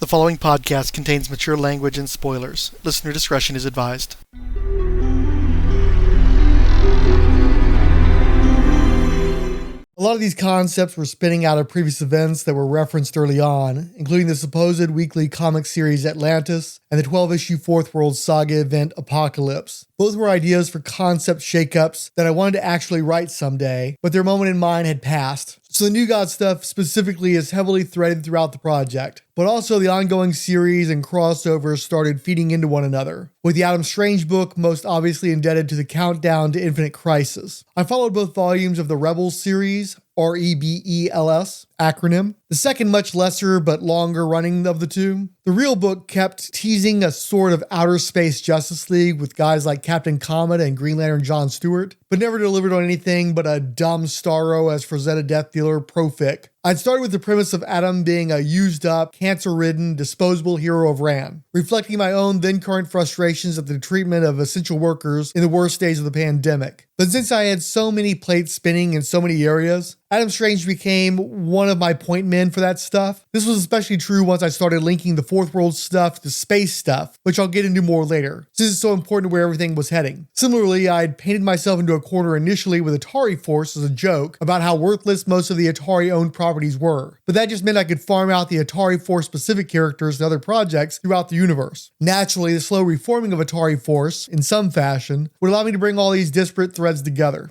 The following podcast contains mature language and spoilers. Listener discretion is advised. A lot of these concepts were spinning out of previous events that were referenced early on, including the supposed weekly comic series Atlantis and the 12-issue Fourth World Saga event Apocalypse. Both were ideas for concept shakeups that I wanted to actually write someday, but their moment in mind had passed. So the New God stuff specifically is heavily threaded throughout the project, but also the ongoing series and crossovers started feeding into one another, with the Adam Strange book most obviously indebted to the Countdown to Infinite Crisis. I followed both volumes of the Rebels series, REBELS acronym, the second much lesser but longer running of the two. The real book kept teasing a sort of outer space Justice League with guys like Captain Comet and Green Lantern John Stewart, but never delivered on anything but a dumb Starro as Frazetta Death Dealer profic. I'd started with the premise of Adam being a used-up, cancer-ridden, disposable hero of Ran, reflecting my own then-current frustrations at the treatment of essential workers in the worst days of the pandemic. But since I had so many plates spinning in so many areas, Adam Strange became one of my point men for that stuff. This was especially true once I started linking the Fourth World stuff to space stuff, which I'll get into more later, since it's so important to where everything was heading. Similarly, I'd painted myself into a corner initially with Atari Force as a joke about how worthless most of the Atari-owned properties were, but that just meant I could farm out the Atari Force specific characters and other projects throughout the universe. Naturally, the slow reforming of Atari Force, in some fashion, would allow me to bring all these disparate threads together.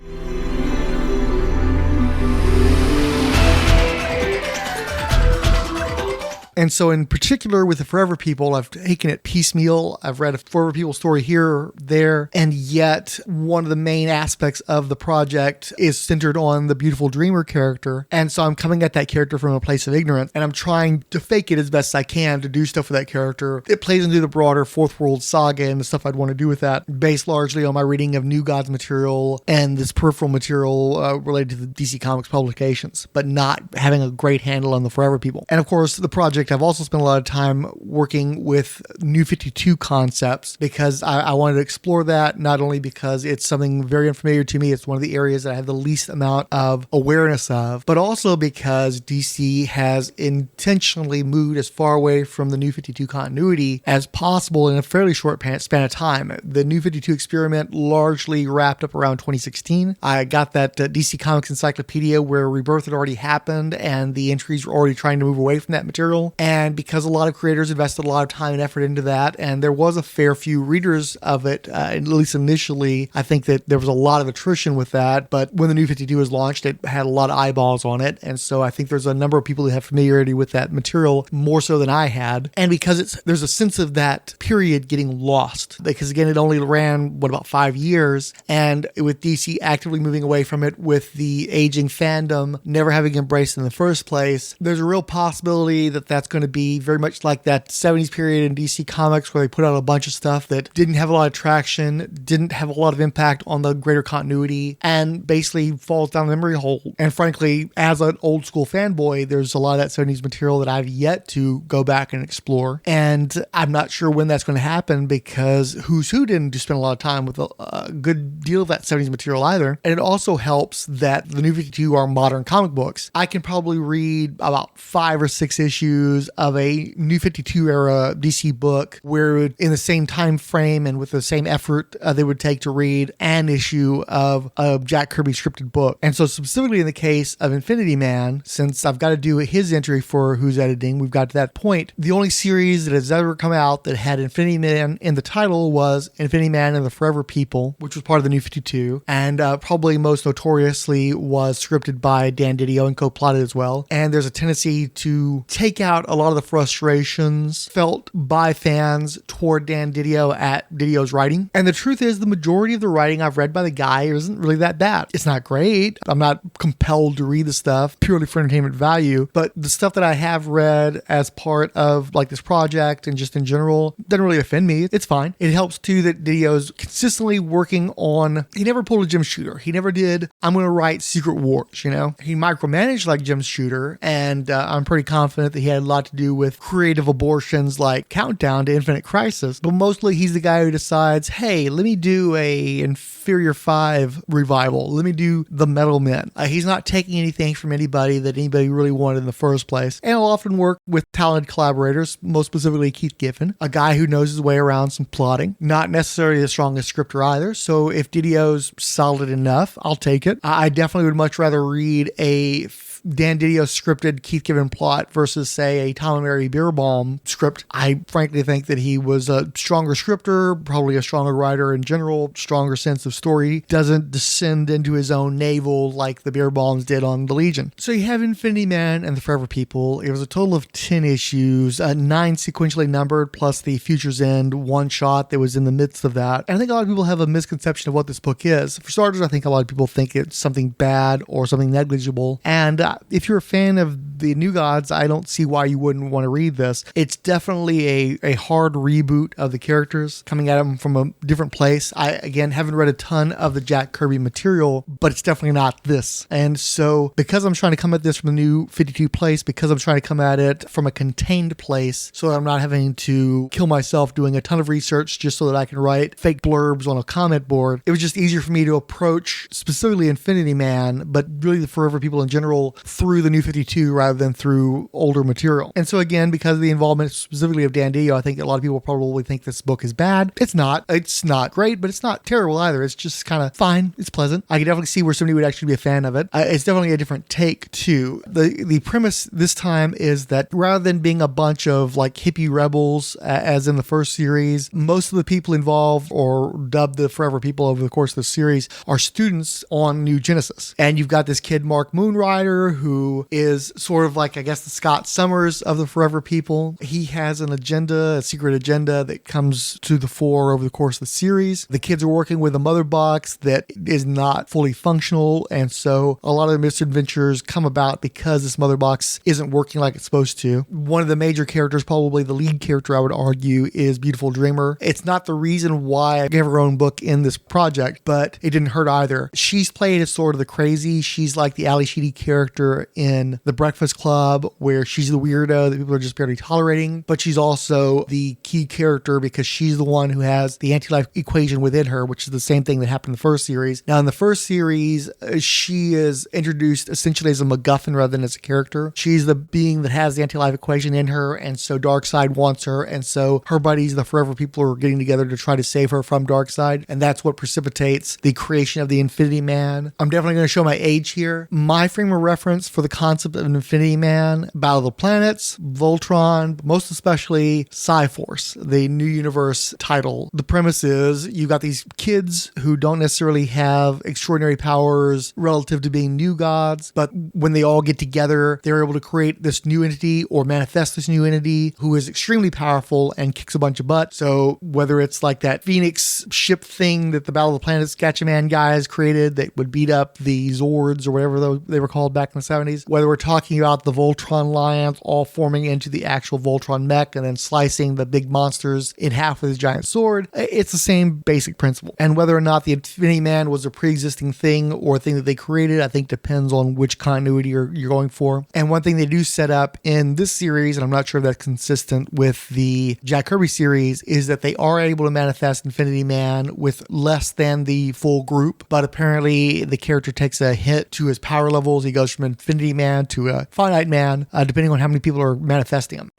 And so in particular with the Forever People, I've taken it piecemeal. I've read a Forever People story here or there, and yet one of the main aspects of the project is centered on the Beautiful Dreamer character. And so I'm coming at that character from a place of ignorance, and I'm trying to fake it as best I can to do stuff with that character. It plays into the broader Fourth World Saga and the stuff I'd want to do with that, based largely on my reading of New Gods material and this peripheral material related to the DC Comics publications, but not having a great handle on the Forever People. And of course, the project I've also spent a lot of time working with New 52 concepts because I wanted to explore that, not only because it's something very unfamiliar to me, it's one of the areas that I have the least amount of awareness of, but also because DC has intentionally moved as far away from the New 52 continuity as possible in a fairly short span of time. The New 52 experiment largely wrapped up around 2016. I got that DC Comics Encyclopedia where Rebirth had already happened and the entries were already trying to move away from that material. And because a lot of creators invested a lot of time and effort into that, and there was a fair few readers of it, at least initially, I think that there was a lot of attrition with that. But when the New 52 was launched, it had a lot of eyeballs on it. And so I think there's a number of people who have familiarity with that material, more so than I had. And because there's a sense of that period getting lost, because again, it only ran, about 5 years. And with DC actively moving away from it, with the aging fandom never having embraced in the first place, there's a real possibility that that's going to be very much like that 70s period in DC Comics where they put out a bunch of stuff that didn't have a lot of traction, didn't have a lot of impact on the greater continuity, and basically falls down the memory hole. And frankly, as an old school fanboy, there's a lot of that 70s material that I've yet to go back and explore. And I'm not sure when that's going to happen because Who's Who didn't spend a lot of time with a good deal of that 70s material either. And it also helps that the New 52 are modern comic books. I can probably read about 5 or 6 issues of a New 52 era DC book where in the same time frame and with the same effort they would take to read an issue of a Jack Kirby scripted book. And so specifically in the case of Infinity Man, since I've got to do his entry for Who's Editing, we've got to that point. The only series that has ever come out that had Infinity Man in the title was Infinity Man and the Forever People, which was part of the New 52, and probably most notoriously was scripted by Dan Didio and co-plotted as well. And there's a tendency to take out a lot of the frustrations felt by fans toward Dan Didio at Didio's writing. And the truth is, the majority of the writing I've read by the guy isn't really that bad. It's not great. I'm not compelled to read the stuff purely for entertainment value, but the stuff that I have read as part of like this project and just in general doesn't really offend me. It's fine. It helps too that Didio's consistently working on, he never pulled a Jim Shooter. He never did, I'm going to write Secret Wars, you know? He micromanaged like Jim Shooter, and I'm pretty confident that he had lot to do with creative abortions like Countdown to Infinite Crisis, but mostly he's the guy who decides, hey, let me do a Inferior 5 revival. Let me do The Metal Men. He's not taking anything from anybody that anybody really wanted in the first place, and he'll often work with talented collaborators, most specifically Keith Giffen, a guy who knows his way around some plotting. Not necessarily the strongest scripter either, so if Didio's solid enough, I'll take it. I definitely would much rather read a Dan Didio scripted Keith Giffen plot versus, say, a Tom and Mary Bierbaum script. I frankly think that he was a stronger scripter, probably a stronger writer in general, stronger sense of story, doesn't descend into his own navel like the Bierbaums did on The Legion. So you have Infinity Man and the Forever People. It was a total of 10 issues, 9 sequentially numbered, plus the Future's End one shot that was in the midst of that. And I think a lot of people have a misconception of what this book is. For starters, I think a lot of people think it's something bad or something negligible. And if you're a fan of the New Gods, I don't see why you wouldn't want to read this. It's definitely a hard reboot of the characters, coming at them from a different place. I, again, haven't read a ton of the Jack Kirby material, but it's definitely not this. And so because I'm trying to come at this from the New 52 place, because I'm trying to come at it from a contained place, so that I'm not having to kill myself doing a ton of research just so that I can write fake blurbs on a comment board, it was just easier for me to approach specifically Infinity Man, but really the Forever People in general, through the New 52 rather than through older material. And so again, because of the involvement specifically of Dan Didio, I think a lot of people probably think this book is bad. It's not. It's not great, but it's not terrible either. It's just kind of fine. It's pleasant. I can definitely see where somebody would actually be a fan of it. It's definitely a different take too. The premise this time is that rather than being a bunch of like hippie rebels, as in the first series, most of the people involved, or dubbed the Forever People over the course of the series, are students on New Genesis. And you've got this kid, Mark Moonrider, who is sort of like, I guess, the Scott Summers of the Forever People. He has an agenda, a secret agenda that comes to the fore over the course of the series. The kids are working with a mother box that is not fully functional, and so a lot of the misadventures come about because this mother box isn't working like it's supposed to. One of the major characters, probably the lead character, I would argue, is Beautiful Dreamer. It's not the reason why I gave her own book in this project, but it didn't hurt either. She's played as sort of the crazy. She's like the Ali Sheedy character in The Breakfast Club, where she's the weirdo that people are just barely tolerating, but she's also the key character because she's the one who has the anti-life equation within her, which is the same thing that happened in the first series. Now, in the first series, she is introduced essentially as a MacGuffin rather than as a character. She's the being that has the anti-life equation in her, and so Darkseid wants her, and so her buddies, the Forever People, are getting together to try to save her from Darkseid, and that's what precipitates the creation of the Infinity Man. I'm definitely going to show my age here. My frame of reference for the concept of an Infinity Man: Battle of the Planets, Voltron, most especially Cyforce, the New Universe title. The premise is you've got these kids who don't necessarily have extraordinary powers relative to being new gods, but when they all get together, they're able to create this new entity or manifest this new entity who is extremely powerful and kicks a bunch of butt. So whether it's like that Phoenix ship thing that the Battle of the Planets Gatchaman guys created that would beat up the Zords or whatever they were called back in the 70s, whether we're talking about the Voltron Alliance all forming into the actual Voltron mech and then slicing the big monsters in half with his giant sword, it's the same basic principle. And whether or not the Infinity Man was a pre-existing thing or a thing that they created, I think depends on which continuity you're going for. And one thing they do set up in this series, and I'm not sure if that's consistent with the Jack Kirby series, is that they are able to manifest Infinity Man with less than the full group, but apparently the character takes a hit to his power levels. He goes from Infinity Man to a finite man, depending on how many people are manifesting him.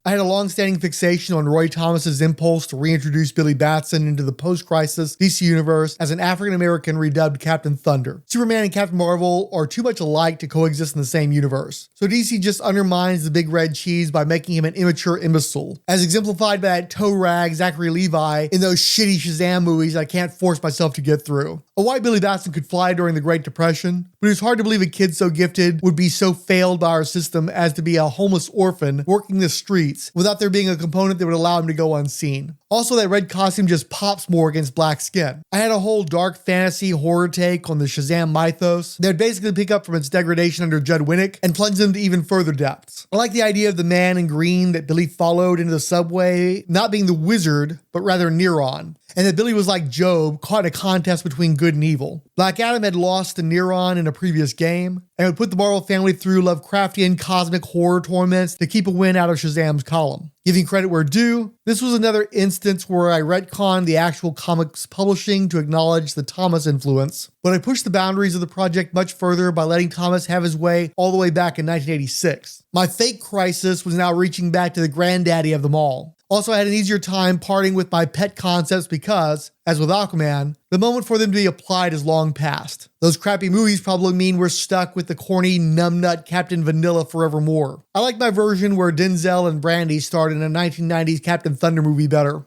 I had a long-standing fixation on Roy Thomas's impulse to reintroduce Billy Batson into the post-crisis DC universe as an African-American redubbed Captain Thunder. Superman and Captain Marvel are too much alike to coexist in the same universe, so DC just undermines the big red cheese by making him an immature imbecile, as exemplified by that toe rag Zachary Levi in those shitty Shazam movies I can't force myself to get through. A white Billy Batson could fly during the Great Depression, but it's hard to believe a kid so gifted would be so failed by our system as to be a homeless orphan working the streets without there being a component that would allow him to go unseen. Also, that red costume just pops more against black skin. I had a whole dark fantasy horror take on the Shazam mythos that would basically pick up from its degradation under Judd Winnick and plunge them to even further depths. I like the idea of the man in green that Billy followed into the subway not being the wizard, but rather Neron. and that Billy was like Job, caught in a contest between good and evil. Black Adam had lost to Neron in a previous game, and would put the Marvel family through Lovecraftian cosmic horror torments to keep a win out of Shazam's column. Giving credit where due, this was another instance where I retconned the actual comics publishing to acknowledge the Thomas influence, but I pushed the boundaries of the project much further by letting Thomas have his way all the way back in 1986. My fake crisis was now reaching back to the granddaddy of them all. Also, I had an easier time parting with my pet concepts because, as with Aquaman, the moment for them to be applied is long past. Those crappy movies probably mean we're stuck with the corny numbnut Captain Vanilla forevermore. I like my version where Denzel and Brandy starred in a 1990s Captain Thunder movie better.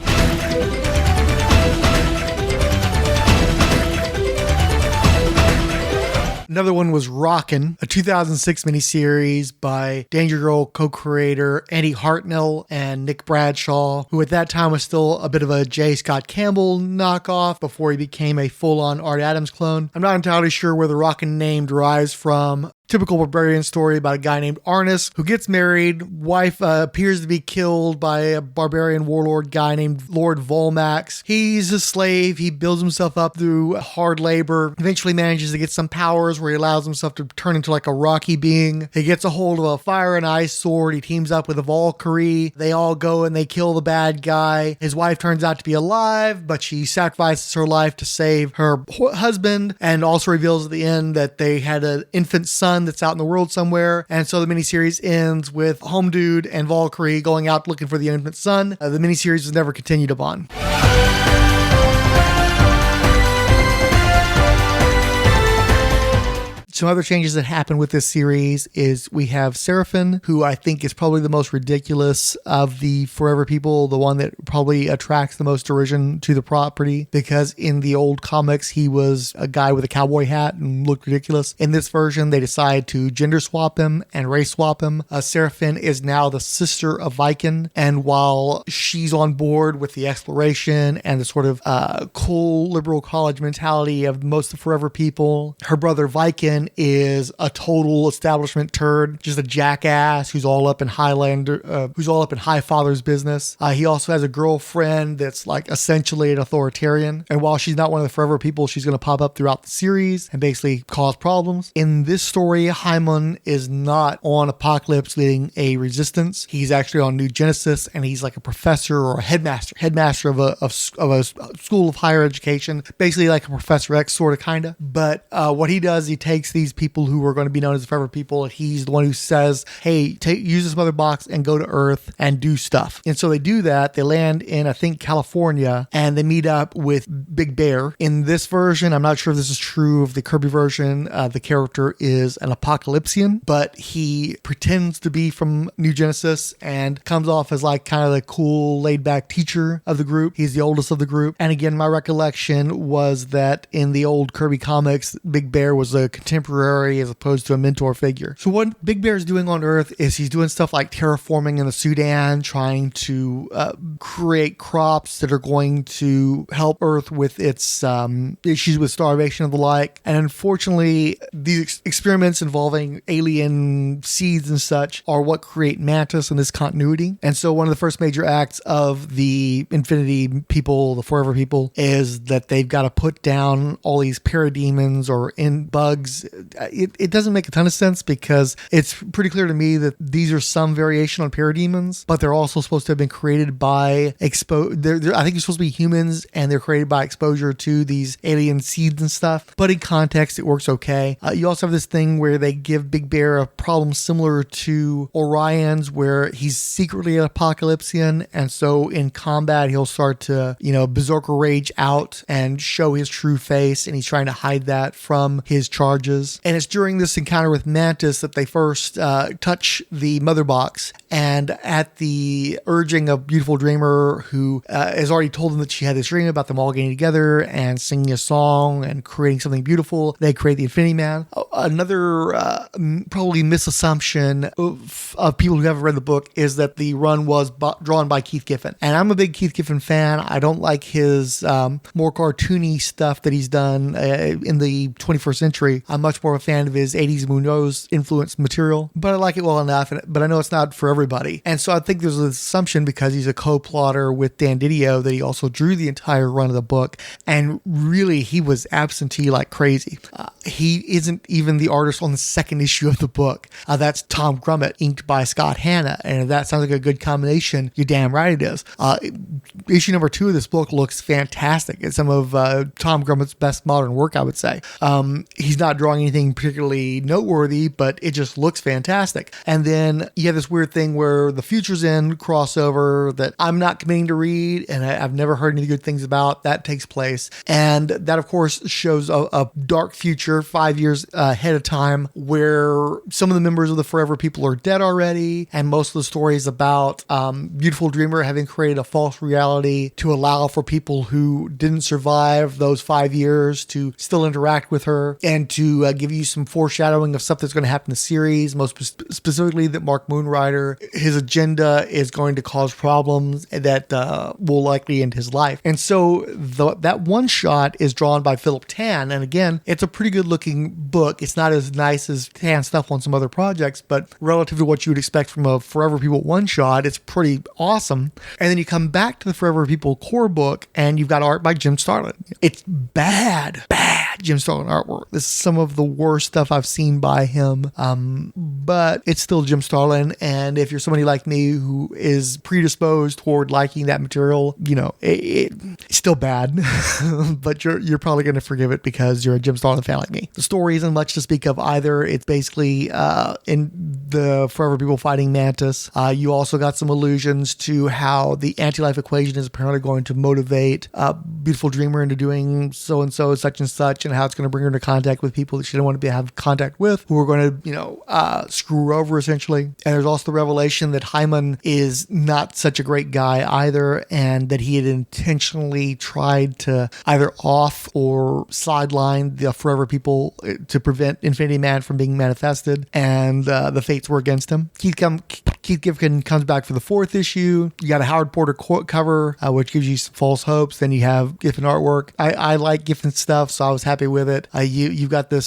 Another one was Rockin', a 2006 miniseries by Danger Girl co-creator Andy Hartnell and Nick Bradshaw, who at that time was still a bit of a J. Scott Campbell knockoff before he became a full-on Art Adams clone. I'm not entirely sure where the Rockin' name derives from. Typical barbarian story about a guy named Arnis who gets married. Wife appears to be killed by a barbarian warlord guy named Lord Volmax. He's a slave. He builds himself up through hard labor. Eventually manages to get some powers where he allows himself to turn into like a rocky being. He gets a hold of a fire and ice sword. He teams up with a Valkyrie. They all go and they kill the bad guy. His wife turns out to be alive, but she sacrifices her life to save her husband, and also reveals at the end that they had an infant son that's out in the world somewhere. And so the miniseries ends with Home Dude and Valkyrie going out looking for the infant son. The miniseries was never continued upon. Some other changes that happen with this series is we have Seraphim, who I think is probably the most ridiculous of the Forever people, the one that probably attracts the most derision to the property, because in the old comics, he was a guy with a cowboy hat and looked ridiculous. In this version, they decide to gender swap him and race swap him. Seraphim is now the sister of Viken, and while she's on board with the exploration and the sort of cool liberal college mentality of most of the Forever people, her brother Viken is a total establishment turd, just a jackass who's all up in High Father's business. He also has a girlfriend that's like essentially an authoritarian, and while she's not one of the Forever people, she's going to pop up throughout the series and basically cause problems. In this story, Hyman is not on Apocalypse leading a resistance. He's actually on New Genesis, and he's like a professor or a headmaster of a school of higher education, basically like a Professor X sort of kind of. But what he does, he takes these people who are going to be known as the Forever people, and he's the one who says, hey, use this mother box and go to Earth and do stuff. And so they do that. They land in, I think, California, and they meet up with Big Bear. In this version, I'm not sure if this is true of the Kirby version, the character is an Apocalypsean, but he pretends to be from New Genesis and comes off as like kind of the cool, laid-back teacher of the group. He's the oldest of the group. And again, my recollection was that in the old Kirby comics, Big Bear was a contemporary as opposed to a mentor figure. So what Big Bear is doing on Earth is he's doing stuff like terraforming in the Sudan, trying to create crops that are going to help Earth with its issues with starvation and the like. And unfortunately, these experiments involving alien seeds and such are what create Mantis in this continuity. And so one of the first major acts of the Infinity people, the Forever people, is that they've got to put down all these parademons or bugs. It doesn't make a ton of sense because it's pretty clear to me that these are some variation on parademons, but they're also supposed to have been created by I think they're supposed to be humans, and they're created by exposure to these alien seeds and stuff. But in context, it works okay. You also have this thing where they give Big Bear a problem similar to Orion's, where he's secretly an Apocalypsean, and so in combat he'll start to, berserker rage out and show his true face, and he's trying to hide that from his charges. And it's during this encounter with Mantis that they first touch the mother box, and at the urging of Beautiful Dreamer, who has already told them that she had this dream about them all getting together and singing a song and creating something beautiful, they create the Infinity Man. Another probably misassumption of people who haven't read the book is that the run was drawn by Keith Giffen. And I'm a big Keith Giffen fan. I don't like his more cartoony stuff that he's done in the 21st century. I'm much much more of a fan of his 80s Munoz influenced material, but I like it well enough, but I know it's not for everybody. And so I think there's an assumption because he's a co-plotter with Dan Didio that he also drew the entire run of the book, and really he was absentee like crazy. He isn't even the artist on the second issue of the book. That's Tom Grummett, inked by Scott Hanna, and if that sounds like a good combination, you're damn right it is. Issue number 2 of this book looks fantastic. It's some of Tom Grummett's best modern work, I would say. He's not drawing anything particularly noteworthy, but it just looks fantastic. And then you have this weird thing where the Future's End crossover that I'm not committing to read, and I've never heard any good things about, that takes place. And that, of course, shows a dark future 5 years ahead of time where some of the members of the Forever People are dead already, and most of the story is about Beautiful Dreamer having created a false reality to allow for people who didn't survive those 5 years to still interact with her, and to give you some foreshadowing of stuff that's going to happen in the series, most specifically that Mark Moonrider, his agenda is going to cause problems that will likely end his life. And so that one shot is drawn by Philip Tan, and again, it's a pretty good looking book. It's not as nice as Tan stuff on some other projects, but relative to what you would expect from a Forever People one shot, it's pretty awesome. And then you come back to the Forever People core book, and you've got art by Jim Starlin. It's bad Jim Starlin artwork. This is some of the worst stuff I've seen by him, but it's still Jim Starlin, and if you're somebody like me who is predisposed toward liking that material, it's still bad, but you're probably going to forgive it because you're a Jim Starlin fan like me. The story isn't much to speak of either. It's basically in the Forever People fighting Mantis. You also got some allusions to how the anti-life equation is apparently going to motivate Beautiful Dreamer into doing so-and-so, such and such, and how it's going to bring her into contact with people that she didn't want to have contact with, who are going to, screw her over, essentially. And there's also the revelation that Hyman is not such a great guy either, and that he had intentionally tried to either off or sideline the Forever People to prevent Infinity Man from being manifested, and the fates were against him. Keith Giffen comes back for the 4th issue. You got a Howard Porter cover, which gives you some false hopes. Then you have Giffen artwork. I like Giffen stuff, so I was happy with it. You've got this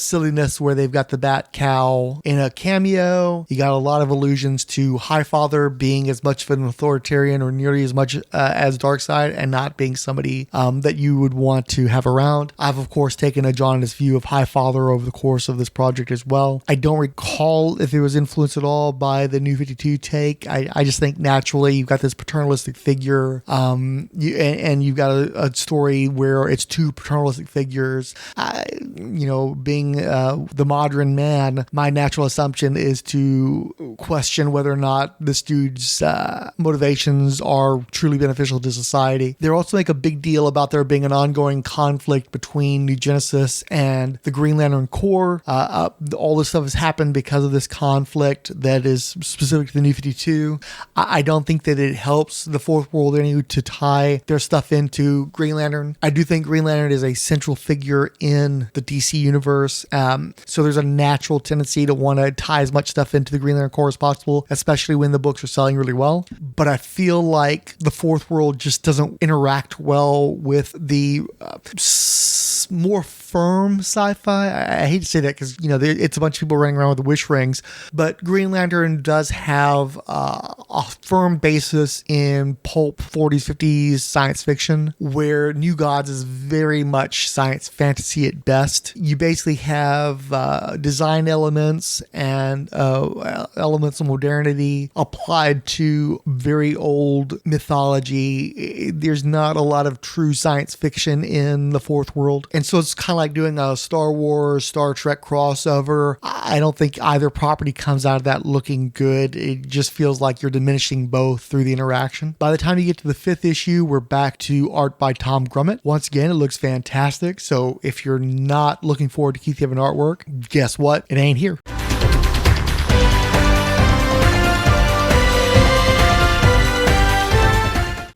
silliness where they've got the Bat Cow in a cameo. You got a lot of allusions to Highfather being as much of an authoritarian or nearly as much as Darkseid, and not being somebody that you would want to have around. I've, of course, taken a jaundiced view of Highfather over the course of this project as well. I don't recall if it was influenced at all by the New 52 take. I just think naturally you've got this paternalistic figure, and you've got a story where it's two paternalistic figures. Being the modern man, my natural assumption is to question whether or not this dude's motivations are truly beneficial to society. They also make a big deal about there being an ongoing conflict between New Genesis and the Green Lantern Corps. All this stuff has happened because of this conflict that is specific to the New 52. I don't think that it helps the Fourth World any to tie their stuff into Green Lantern. I do think Green Lantern is a central figure in the DC universe, so there's a natural tendency to want to tie as much stuff into the Green Lantern Corps as possible, especially when the books are selling really well. But I feel like the Fourth World just doesn't interact well with the more firm sci-fi. I hate to say that because, it's a bunch of people running around with the wish rings, but Green Lantern does have a firm basis in pulp 40s, 50s science fiction, where New Gods is very much science fantasy at best. You basically have design elements and elements of modernity applied to very old mythology. There's not a lot of true science fiction in the Fourth World. And so it's kind of like doing a Star Wars, Star Trek crossover. I don't think either property comes out of that looking good. It just feels like you're diminishing both through the interaction. By the time you get to the 5th issue, we're back to art by Tom Grummett. Once again, it looks fantastic. So if you're not looking forward to Keith Giffen artwork, guess what? It ain't here.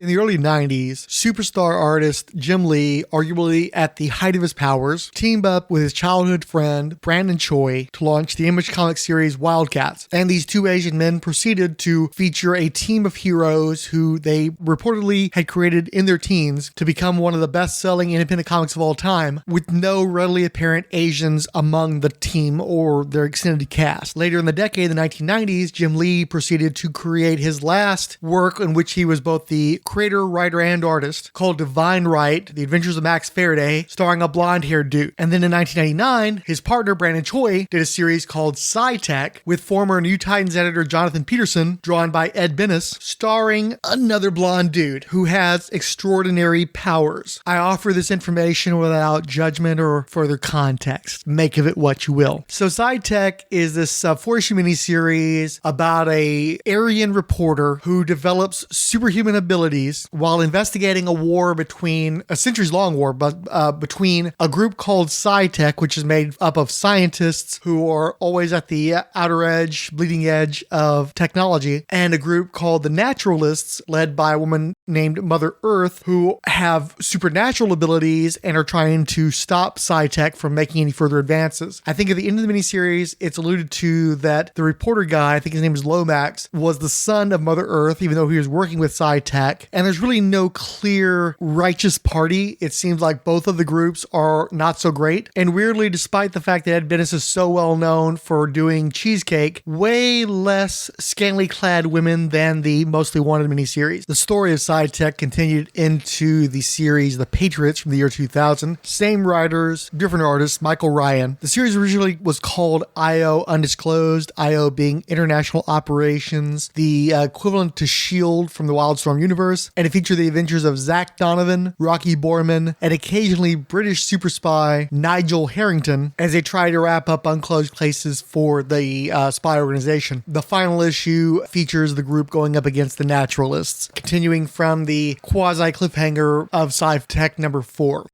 In In the early 90s, superstar artist Jim Lee, arguably at the height of his powers, teamed up with his childhood friend Brandon Choi to launch the Image comic series Wildcats. And these two Asian men proceeded to feature a team of heroes who they reportedly had created in their teens to become one of the best-selling independent comics of all time, with no readily apparent Asians among the team or their extended cast. Later in the decade, the 1990s, Jim Lee proceeded to create his last work in which he was both the creator, writer, and artist, called Divine Right, The Adventures of Max Faraday, starring a blonde-haired dude. And then in 1999, his partner Brandon Choi did a series called Sci-Tech with former New Titans editor Jonathan Peterson, drawn by Ed Bennis, starring another blonde dude who has extraordinary powers. I offer this information without judgment or further context. Make of it what you will. So Sci-Tech is this 4-issue miniseries about a Aryan reporter who develops superhuman abilities while investigating a war between, a centuries-long war, but between a group called Sci-Tech, which is made up of scientists who are always at the outer edge, bleeding edge of technology, and a group called the Naturalists, led by a woman named Mother Earth, who have supernatural abilities and are trying to stop Sci-Tech from making any further advances. I think at the end of the miniseries, it's alluded to that the reporter guy, I think his name is Lomax, was the son of Mother Earth, even though he was working with Sci-Tech, and there's really no clear righteous party. It seems like both of the groups are not so great, and weirdly, despite the fact that Ed Bennis is so well known for doing Cheesecake, way less scantily clad women than the Mostly Wanted miniseries. The story of Sci-Tech continued into the series The Patriots from the year 2000. Same writers, different artists, Michael Ryan. The series originally was called IO Undisclosed, IO being International Operations, the equivalent to S.H.I.E.L.D. from the Wildstorm universe, and it featured the adventures of Zach Donovan, Rocky Borman, and occasionally British super spy Nigel Harrington as they try to wrap up unclosed cases for the spy organization. The final issue features the group going up against the Naturalists, continuing from the quasi-cliffhanger of Sci-Tech number 4.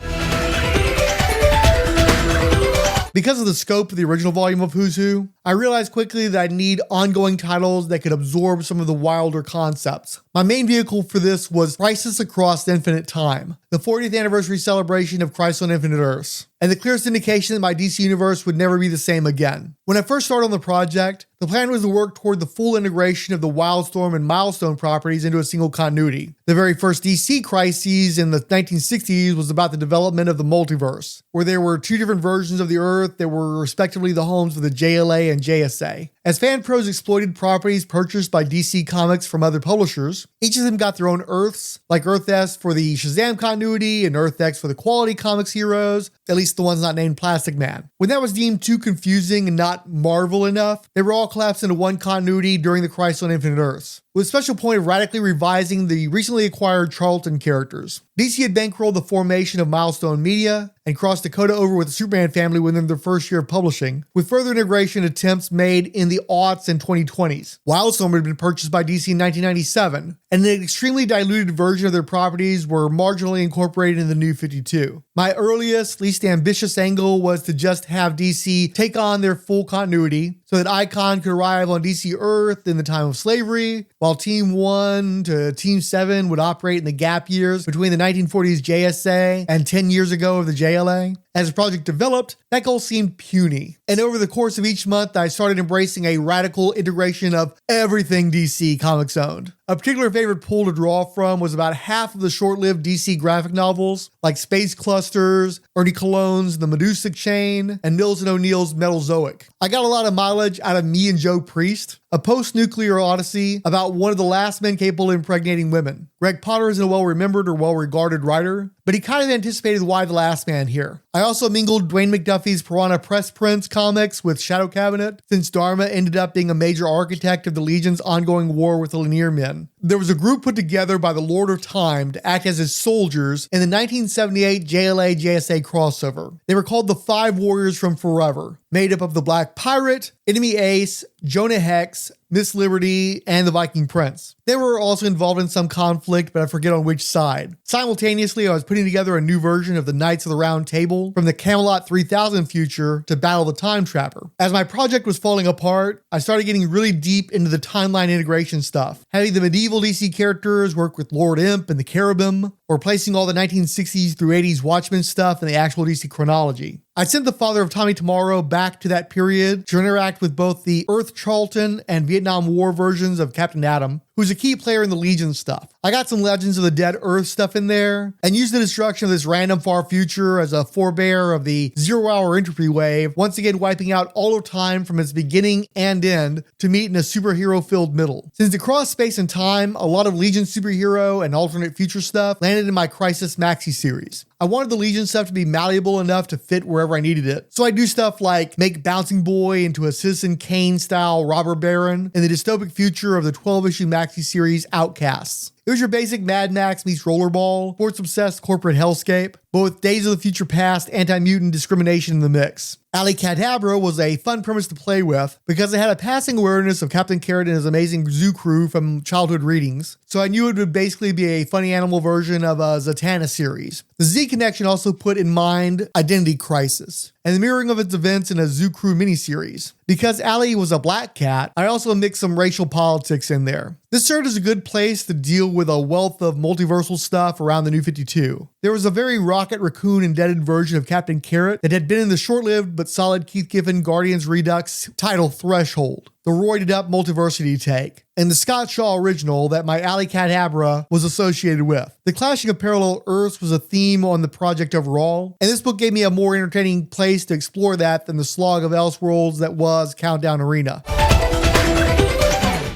Because of the scope of the original volume of Who's Who, I realized quickly that I need ongoing titles that could absorb some of the wilder concepts. My main vehicle for this was Crisis Across Infinite Time, the 40th anniversary celebration of Crisis on Infinite Earths, and the clearest indication that my DC universe would never be the same again. When I first started on the project, the plan was to work toward the full integration of the Wildstorm and Milestone properties into a single continuity. The very first DC crises in the 1960s was about the development of the multiverse, where there were two different versions of the Earth that were respectively the homes of the JLA and JSA. As fan pros exploited properties purchased by DC Comics from other publishers, each of them got their own Earths, like Earth S for the Shazam continuity and Earth X for the Quality Comics heroes, at least the ones not named Plastic Man. When that was deemed too confusing and not Marvel enough, they were all collapsed into one continuity during the Crisis on Infinite Earths, with a special point of radically revising the recently acquired Charlton characters. DC had bankrolled the formation of Milestone Media and crossed Dakota over with the Superman family within their first year of publishing, with further integration attempts made in the aughts and 2020s. Wildstorm had been purchased by DC in 1997, and an extremely diluted version of their properties were marginally incorporated in the New 52. My earliest, least ambitious angle was to just have DC take on their full continuity, so that Icon could arrive on DC Earth in the time of slavery, while Team 1 to Team 7 would operate in the gap years between the 1940s JSA and 10 years ago of the JLA. As the project developed, that goal seemed puny, and over the course of each month, I started embracing a radical integration of everything DC Comics owned. A particular favorite pool to draw from was about half of the short-lived DC graphic novels, like Space Clusters, Ernie Cologne's The Medusa Chain, and Mills and O'Neill's Metalzoic. I got a lot of mileage out of Me and Joe Priest, a post-nuclear odyssey about one of the last men capable of impregnating women. Greg Potter isn't a well-remembered or well-regarded writer, but he kind of anticipated why The Last Man here. I also mingled Dwayne McDuffie's Piranha Press Prince comics with Shadow Cabinet, since Dharma ended up being a major architect of the Legion's ongoing war with the Linear Men. There was a group put together by the Lord of Time to act as his soldiers in the 1978 JLA-JSA crossover. They were called the Five Warriors from Forever. made up of the Black Pirate, Enemy Ace, Jonah Hex, Miss Liberty, and the Viking Prince. They were also involved in some conflict, but I forget on which side. Simultaneously, I was putting together a new version of the Knights of the Round Table from the Camelot 3000 future to battle the Time Trapper. As my project was falling apart, I started getting really deep into the timeline integration stuff, having the medieval DC characters work with Lord Imp and the Cherubim, or placing all the 1960s through 80s Watchmen stuff in the actual DC chronology. I sent the father of Tommy Tomorrow back to that period to interact with both the Earth Charlton and Vietnam War versions of Captain Atom, who's a key player in the Legion stuff. I got some Legends of the Dead Earth stuff in there, and used the destruction of this random far future as a forebear of the zero-hour entropy wave, once again wiping out all of time from its beginning and end to meet in a superhero-filled middle. Since across space and time, a lot of Legion superhero and alternate future stuff landed in my Crisis Maxi series. I wanted the Legion stuff to be malleable enough to fit wherever I needed it. So I do stuff like make Bouncing Boy into a Citizen Kane-style robber baron in the dystopic future of the 12-issue Maxi series Outcasts. It was your basic Mad Max meets Rollerball, sports-obsessed corporate hellscape, but with Days of the Future Past anti-mutant discrimination in the mix. Alley Cadabra was a fun premise to play with because it had a passing awareness of Captain Carrot and his amazing zoo crew from childhood readings, so I knew it would basically be a funny animal version of a Zatanna series. The Z Connection also put in mind Identity Crisis, and the mirroring of its events in a Zoo Crew miniseries. Because Allie was a black cat, I also mixed some racial politics in there. This served as a good place to deal with a wealth of multiversal stuff around the New 52. There was a very Rocket Raccoon indebted version of Captain Carrot that had been in the short-lived but solid Keith Giffen Guardians Redux title Threshold, the roided up multiversity take, and the Scott Shaw original that my Alley Cadabra was associated with. The clashing of parallel Earths was a theme on the project overall, and this book gave me a more entertaining place to explore that than the slog of Elseworlds that was Countdown Arena.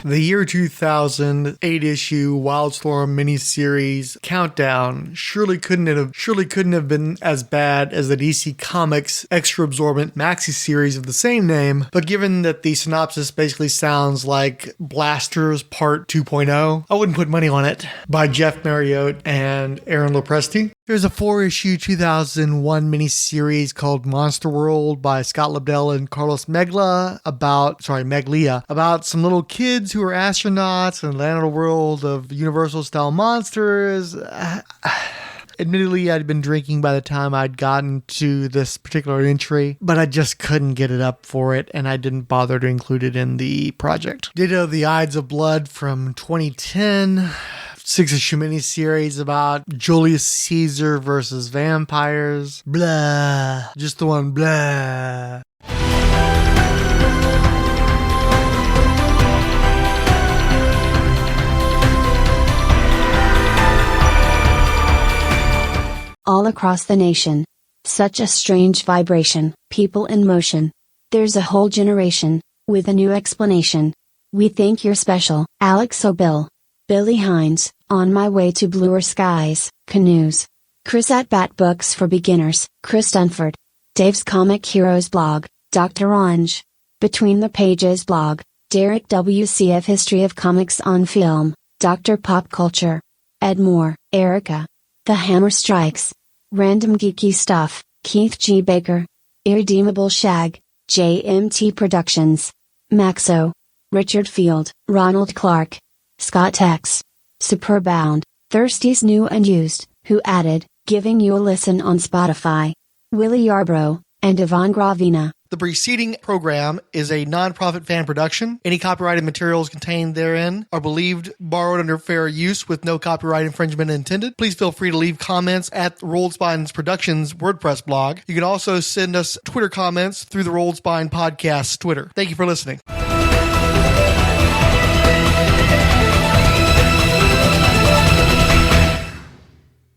The year 2000 8-issue Wildstorm miniseries Countdown surely couldn't have been as bad as the DC Comics extra absorbent maxi series of the same name, but given that the synopsis basically sounds like Blasters Part 2.0, I wouldn't put money on it. By Jeff Mariotte and Aaron Lopresti. There's a 4-issue 2001 miniseries called Monster World by Scott Lobdell and Carlos Meglia about some little kids who are astronauts and land in a world of Universal-style monsters. Admittedly, I'd been drinking by the time I'd gotten to this particular entry, but I just couldn't get it up for it, and I didn't bother to include it in the project. Ditto the Ides of Blood from 2010. 6-issue miniseries about Julius Caesar versus vampires. Blah. Just the one blah. All across the nation. Such a strange vibration, people in motion. There's a whole generation, with a new explanation. We think you're special, Alex O'Bill. Billy Hines, On My Way to Bluer Skies, Canoes. Chris at Bat Books for Beginners, Chris Dunford. Dave's Comic Heroes blog, Dr. Orange. Between the Pages blog, Derek WCF History of Comics on Film, Dr. Pop Culture. Ed Moore, Erica. The Hammer Strikes. Random Geeky Stuff, Keith G. Baker. Irredeemable Shag, JMT Productions. Maxo. Richard Field, Ronald Clark. Scott X. Superbound, Thirsty's New and Used, who added, giving you a listen on Spotify. Willie Yarbrough, and Yvonne Gravina. The preceding program is a non-profit fan production. Any copyrighted materials contained therein are believed borrowed under fair use with no copyright infringement intended. Please feel free to leave comments at Rolled Spine's Productions WordPress blog. You can also send us Twitter comments through the Rolled Spine Podcast's Twitter. Thank you for listening.